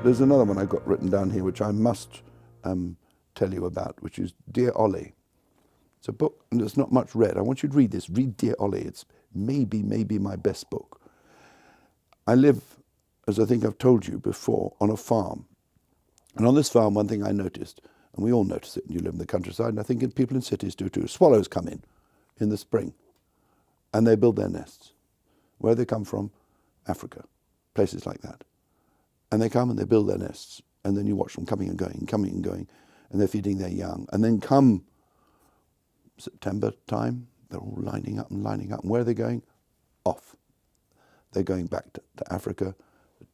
There's another one I got written down here, which I must tell you about, which is Dear Olly. It's a book, and it's not much read. I want you to read this. Read Dear Olly. It's maybe my best book. I live, as I think I've told you before, on a farm. And on this farm, one thing I noticed, and we all notice it, and you live in the countryside, and I think people in cities do too, swallows come in the spring, and they build their nests. Where they come from? Africa, places like that. And they come and they build their nests, and then you watch them coming and going, and they're feeding their young. And then come September time, they're all lining up. And where are they going? Off. They're going back to Africa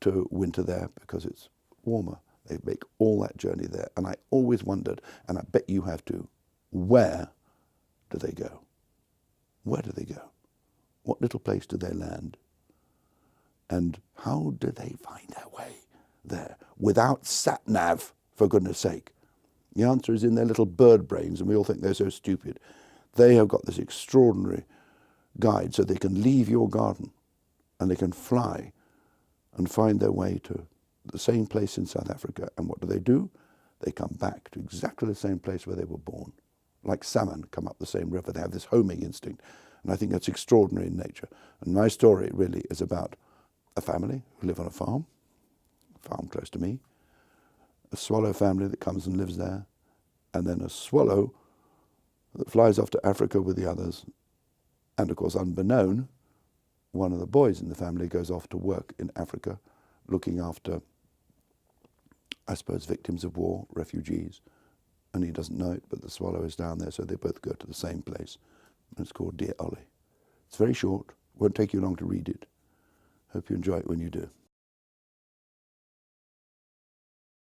to winter there because it's warmer. They make all that journey there. And I always wondered, and I bet you have too, where do they go? Where do they go? What little place do they land? And how do they find their way there without sat-nav, for goodness sake? The answer is in their little bird brains, and we all think they're so stupid. They have got this extraordinary guide so they can leave your garden and they can fly and find their way to the same place in South Africa. And what do? They come back to exactly the same place where they were born. Like salmon come up the same river. They have this homing instinct. And I think that's extraordinary in nature. And my story really is about a family who live on a farm close to me, a swallow family that comes and lives there, and then a swallow that flies off to Africa with the others. And of course, unbeknown, one of the boys in the family goes off to work in Africa, looking after, I suppose, victims of war, refugees. And he doesn't know it, but the swallow is down there, so they both go to the same place. And it's called Dear Olly. It's very short, won't take you long to read it. Hope you enjoy it when you do.